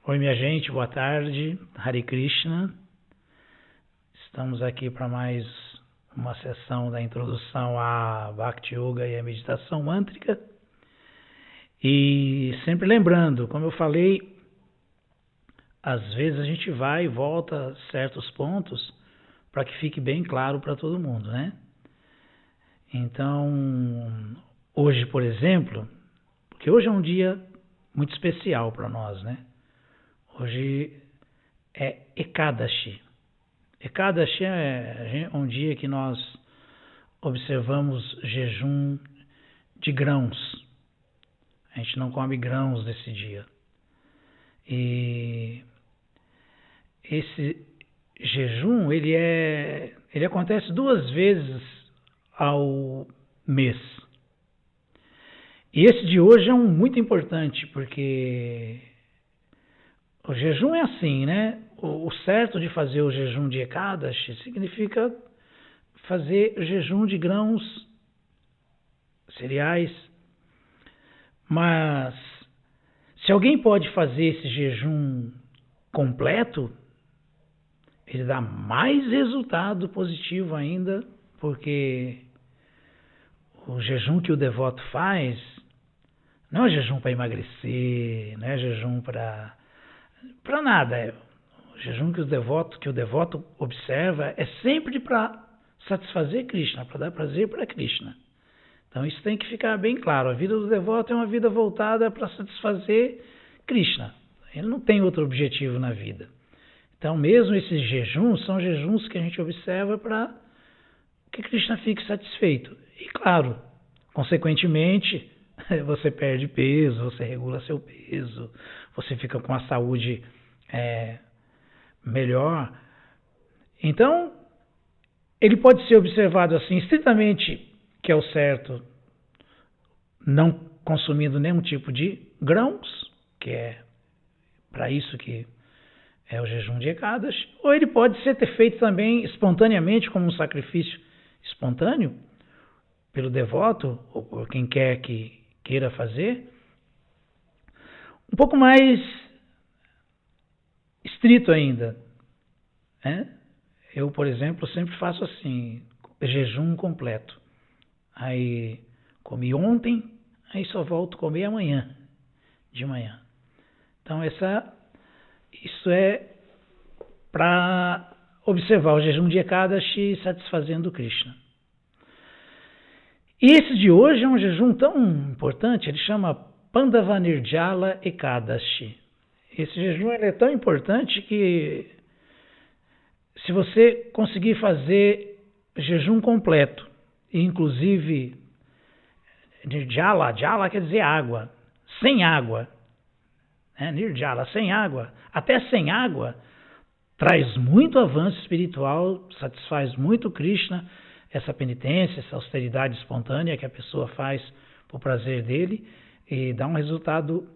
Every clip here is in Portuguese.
Oi, minha gente, boa tarde. Hare Krishna. Estamos aqui para mais uma sessão da introdução à Bhakti Yoga e à meditação mântrica. E sempre lembrando, como eu falei, às vezes a gente vai e volta a certos pontos para que fique bem claro para todo mundo, né? Então, hoje, por exemplo, porque hoje é um dia muito especial para nós, né? Hoje é Ekadashi. Ekadashi é um dia que nós observamos jejum de grãos. A gente não come grãos nesse dia. E esse jejum, ele acontece 2 vezes ao mês. E esse de hoje é muito importante, porque o jejum é assim, né? O certo de fazer o jejum de Ekadashi significa fazer jejum de grãos, cereais. Mas se alguém pode fazer esse jejum completo, ele dá mais resultado positivo ainda, porque o jejum que o devoto faz não é jejum para emagrecer, não é jejum para nada. O jejum que o devoto observa é sempre para satisfazer Krishna, para dar prazer para Krishna. Então isso tem que ficar bem claro. A vida do devoto é uma vida voltada para satisfazer Krishna. Ele não tem outro objetivo na vida. Então mesmo esses jejuns são jejuns que a gente observa para que Krishna fique satisfeito. E claro, consequentemente, você perde peso, você regula seu peso, você fica com a saúde melhor. Então, ele pode ser observado assim, estritamente, que é o certo, não consumindo nenhum tipo de grãos, que é para isso que é o jejum de Ekadashi, ou ele pode ser feito também espontaneamente, como um sacrifício espontâneo, pelo devoto, ou por quem quer que queira fazer, um pouco mais estrito ainda, né? Eu, por exemplo, sempre faço assim, jejum completo. Aí comi ontem, aí só volto a comer amanhã, de manhã. Então isso é para observar o jejum de Ekadashi satisfazendo Krishna. E esse de hoje é um jejum tão importante, ele chama Pandava Nirjala Ekadashi. Esse jejum ele é tão importante que se você conseguir fazer jejum completo, inclusive Nirjala, Jala quer dizer água, sem água, né? Nirjala, sem água, até sem água, traz muito avanço espiritual, satisfaz muito Krishna, essa penitência, essa austeridade espontânea que a pessoa faz por prazer dele, e dá um resultado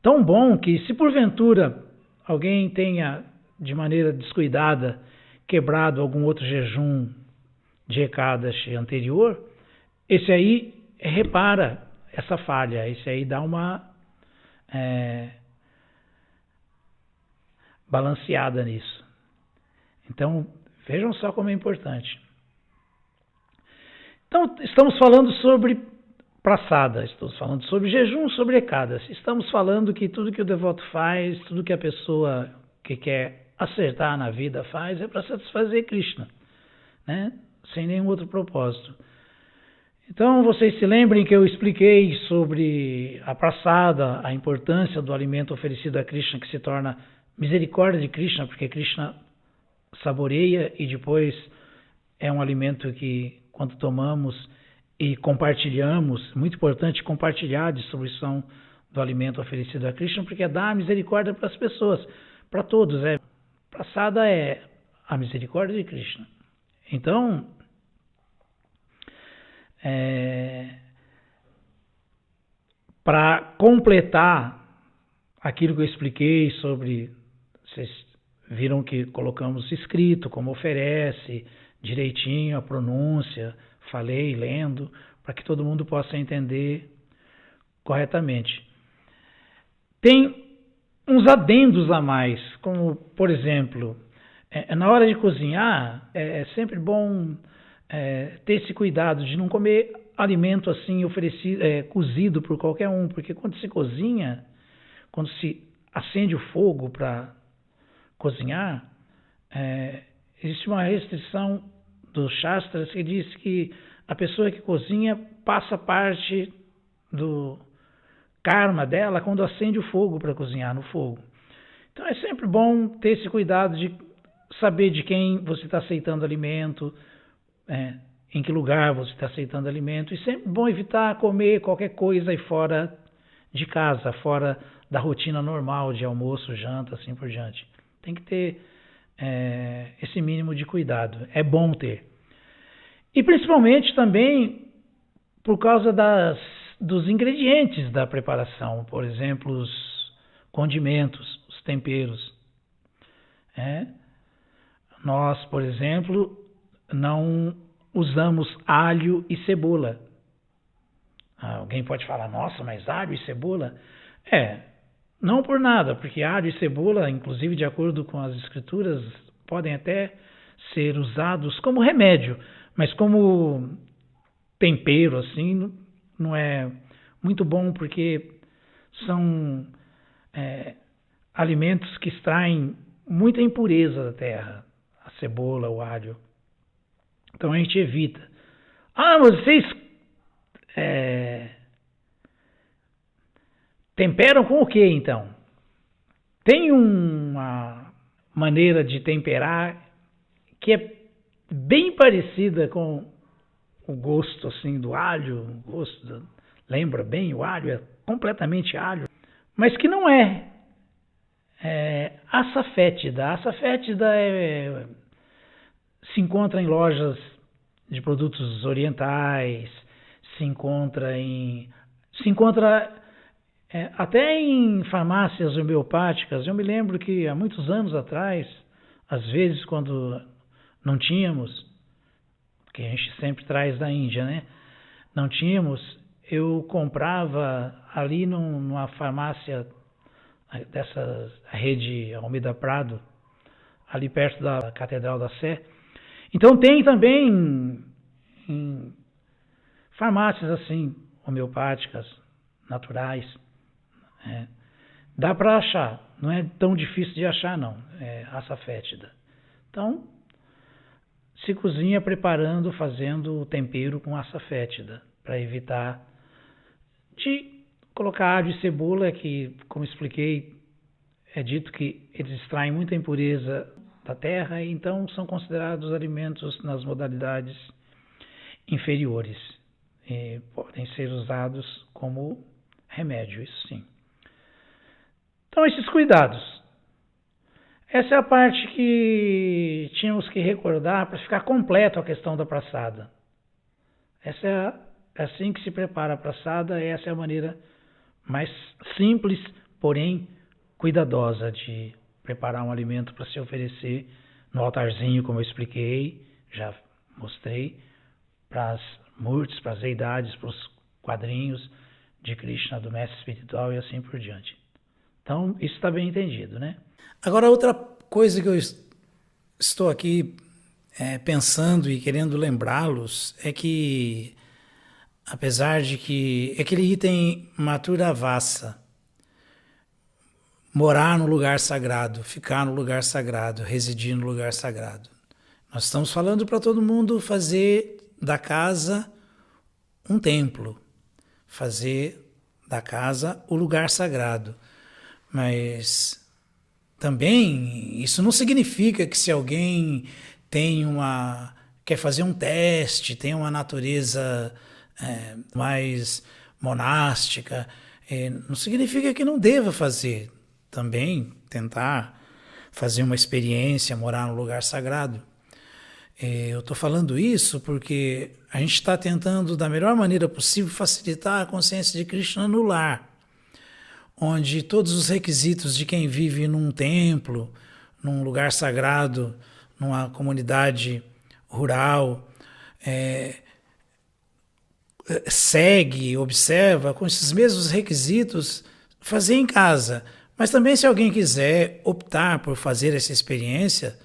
tão bom que se porventura alguém tenha de maneira descuidada quebrado algum outro jejum de Ekadashi anterior, esse aí repara essa falha, esse aí dá uma balanceada nisso. Então, vejam só como é importante. Então, estamos falando sobre praçada, estamos falando sobre jejum, sobre Ekadashi. Estamos falando que tudo que o devoto faz, tudo que a pessoa que quer acertar na vida faz é para satisfazer Krishna, né? Sem nenhum outro propósito. Então, vocês se lembrem que eu expliquei sobre a praçada, a importância do alimento oferecido a Krishna, que se torna misericórdia de Krishna, porque Krishna saboreia e depois é um alimento que, quando tomamos e compartilhamos, muito importante compartilhar a distribuição do alimento oferecido a Krishna, porque dá a misericórdia para as pessoas, para todos. Praçada é a misericórdia de Krishna. Então, para completar aquilo que eu expliquei sobre, vocês viram que colocamos escrito, como oferece, direitinho a pronúncia, falei, lendo, para que todo mundo possa entender corretamente. Tem alguns adendos a mais, como, por exemplo, na hora de cozinhar, é sempre bom ter esse cuidado de não comer alimento assim oferecido, cozido por qualquer um, porque quando se cozinha, quando se acende o fogo para cozinhar, existe uma restrição dos Shastras que diz que a pessoa que cozinha passa parte do karma dela quando acende o fogo para cozinhar no fogo. Então é sempre bom ter esse cuidado de saber de quem você está aceitando alimento, em que lugar você está aceitando alimento, e sempre bom evitar comer qualquer coisa aí fora de casa, fora da rotina normal de almoço, janta, assim por diante. Tem que ter esse mínimo de cuidado, é bom ter. E principalmente também por causa dos ingredientes da preparação, por exemplo, os condimentos, os temperos. Nós, por exemplo, não usamos alho e cebola. Alguém pode falar, nossa, mas alho e cebola? Não por nada, porque alho e cebola, inclusive de acordo com as escrituras, podem até ser usados como remédio, mas como tempero, assim, não é muito bom, porque são alimentos que extraem muita impureza da terra, a cebola, o alho. Então a gente evita. Vocês temperam com o que então? Tem uma maneira de temperar que é bem parecida com o gosto assim do alho, lembra bem o alho, é completamente alho, mas que não é. Açafétida. Açafétida se encontra em lojas de produtos orientais, se encontra até em farmácias homeopáticas. Eu me lembro que há muitos anos atrás, às vezes quando não tínhamos, porque a gente sempre traz da Índia, né? Não tínhamos, eu comprava ali numa farmácia dessa rede Almeida Prado, ali perto da Catedral da Sé. Então tem também em farmácias assim, homeopáticas, naturais. Dá para achar, não é tão difícil de achar não, é açafétida. Então, se cozinha preparando, fazendo o tempero com açafétida, para evitar de colocar alho e cebola, que, como expliquei, é dito que eles extraem muita impureza da terra, e então são considerados alimentos nas modalidades inferiores. E podem ser usados como remédio, isso sim. Então, esses cuidados. Essa é a parte que tínhamos que recordar para ficar completo a questão da praçada. É assim que se prepara a praçada, essa é a maneira mais simples, porém cuidadosa de preparar um alimento para se oferecer no altarzinho, como eu expliquei, já mostrei, para as murtis, para as deidades, para os quadrinhos de Krishna, do mestre espiritual e assim por diante. Então, isso está bem entendido, né? Agora, outra coisa que eu estou aqui pensando e querendo lembrá-los é que, apesar de que aquele item Maturavasa, morar no lugar sagrado, ficar no lugar sagrado, residir no lugar sagrado, nós estamos falando para todo mundo fazer da casa um templo, fazer da casa o lugar sagrado. Mas também isso não significa que se alguém quer fazer um teste, tem uma natureza mais monástica, não significa que não deva fazer. Também tentar fazer uma experiência, morar no lugar sagrado. Eu estou falando isso porque a gente está tentando, da melhor maneira possível, facilitar a consciência de Krishna no lar, onde todos os requisitos de quem vive num templo, num lugar sagrado, numa comunidade rural, segue, observa, com esses mesmos requisitos, fazer em casa, Mas também se alguém quiser optar por fazer essa experiência,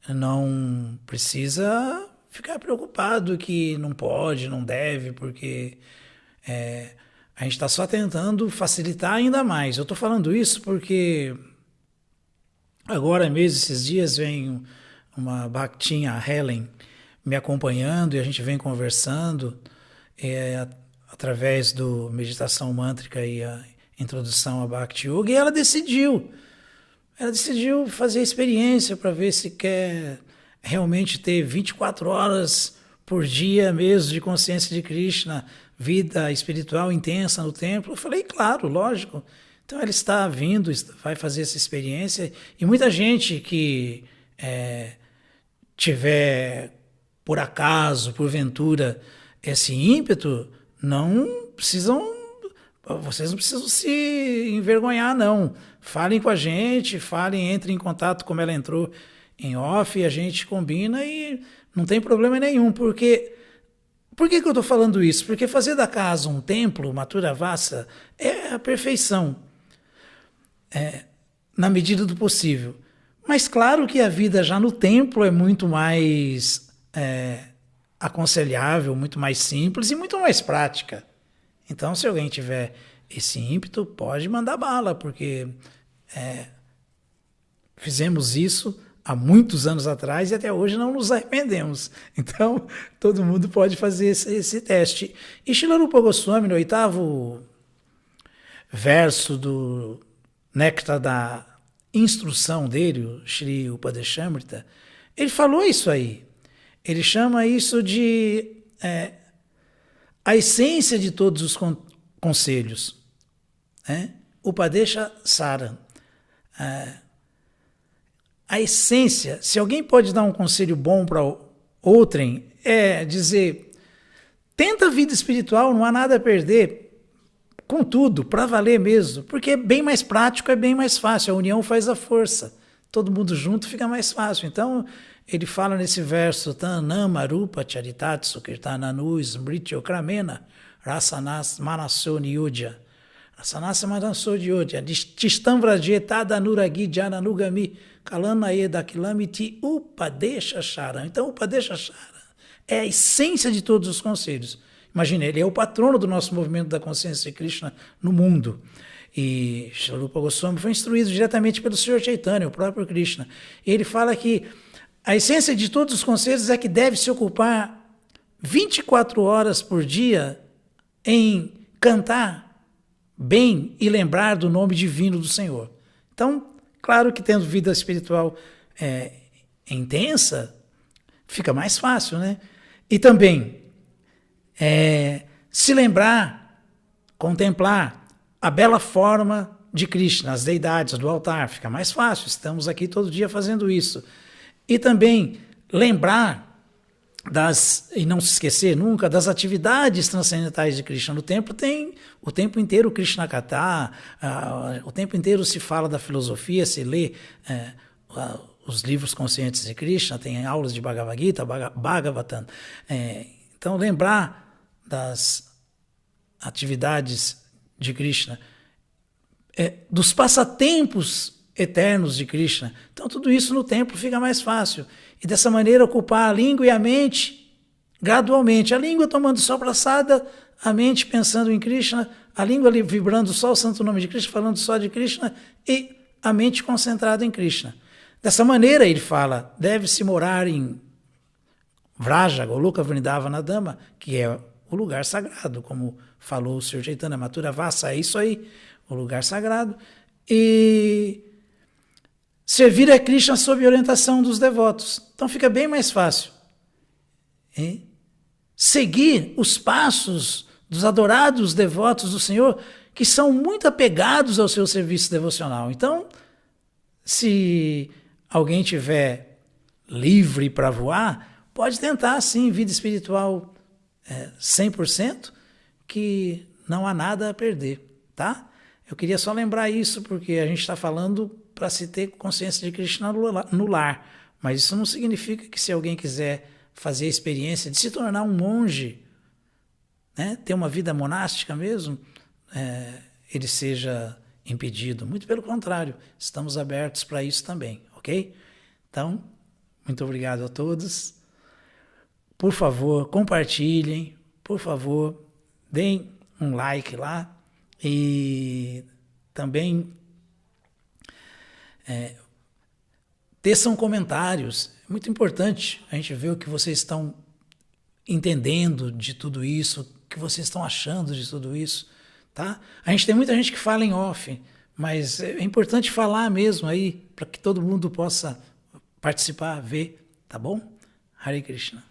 não precisa ficar preocupado que não pode, não deve, porque a gente está só tentando facilitar ainda mais. Eu estou falando isso porque agora mesmo, esses dias, vem uma Bhaktinha, a Helen, me acompanhando e a gente vem conversando através do meditação mântrica e a introdução a Bhakti Yoga, e ela decidiu fazer a experiência para ver se quer realmente ter 24 horas por dia mesmo de consciência de Krishna, vida espiritual intensa no templo. Eu falei, claro, lógico. Então ela está vindo, vai fazer essa experiência, e muita gente que tiver, por acaso, porventura, esse ímpeto, vocês não precisam se envergonhar, não. Falem com a gente, entrem em contato como ela entrou em off, e a gente combina e não tem problema nenhum. Por que eu estou falando isso? Porque fazer da casa um templo, Mathura Vassa, é a perfeição, na medida do possível. Mas claro que a vida já no templo é muito mais aconselhável, muito mais simples e muito mais prática. Então, se alguém tiver esse ímpeto, pode mandar bala, porque fizemos isso há muitos anos atrás e até hoje não nos arrependemos. Então, todo mundo pode fazer esse teste. E Srila Rupa Goswami, no 8º verso do Néctar da instrução dele, o Shri Upadeshamrita, ele falou isso aí. Ele chama isso de a essência de todos os conselhos. Upadesha Sara. A essência, se alguém pode dar um conselho bom para outrem, é dizer, tenta a vida espiritual, não há nada a perder, contudo, para valer mesmo, porque é bem mais prático, é bem mais fácil, a união faz a força, todo mundo junto fica mais fácil. Então, ele fala nesse verso, Tanama Rupa Charitatsu Kirtananu Smrityo Kramena Rasanas Manaso Niyodya Rasanas Manaso Niyodya Tistam Vrajetada Nuragi Jananugami Kalanaeda Kilamiti Upadesha Shara. Então, Upadesha Shara é a essência de todos os conselhos. Imagina, ele é o patrono do nosso movimento da consciência de Krishna no mundo. E Srila Rupa Goswami foi instruído diretamente pelo Sr. Chaitanya, o próprio Krishna. E ele fala que a essência de todos os conselhos é que deve se ocupar 24 horas por dia em cantar bem e lembrar do nome divino do Senhor. Então, claro que tendo vida espiritual intensa, fica mais fácil, né? E também se lembrar, contemplar a bela forma de Krishna, as deidades do altar, fica mais fácil. Estamos aqui todo dia fazendo isso. E também lembrar e não se esquecer nunca das atividades transcendentais de Krishna. No templo tem o tempo inteiro o Krishna Katha, o tempo inteiro se fala da filosofia, se lê os livros conscientes de Krishna, tem aulas de Bhagavad Gita, Bhagavatam. Então, lembrar das atividades de Krishna, dos passatempos eternos de Krishna. Então, tudo isso no templo fica mais fácil. E dessa maneira, ocupar a língua e a mente gradualmente. A língua tomando só praçada, a mente pensando em Krishna, a língua ali vibrando só o santo nome de Krishna, falando só de Krishna, e a mente concentrada em Krishna. Dessa maneira, ele fala, deve-se morar em Vraja, Goloka Vrindavana Dama, que é o lugar sagrado, como falou o Sr. Chaitanya, Mathura Vassa, é isso aí, o lugar sagrado. E servir a Krishna sob orientação dos devotos. Então fica bem mais fácil. Seguir os passos dos adorados devotos do Senhor, que são muito apegados ao seu serviço devocional. Então, se alguém tiver livre para voar, pode tentar, sim, vida espiritual 100%, que não há nada a perder, tá? Eu queria só lembrar isso, porque a gente está falando para se ter consciência de Krishna no lar, mas isso não significa que se alguém quiser fazer a experiência de se tornar um monge, né, ter uma vida monástica mesmo, ele seja impedido. Muito pelo contrário, estamos abertos para isso também, ok? Então, muito obrigado a todos. Por favor, compartilhem. Por favor, deem um like lá. E também teçam comentários. É muito importante a gente ver o que vocês estão entendendo de tudo isso, o que vocês estão achando de tudo isso, tá? A gente tem muita gente que fala em off, mas é importante falar mesmo aí, para que todo mundo possa participar, ver, tá bom? Hare Krishna.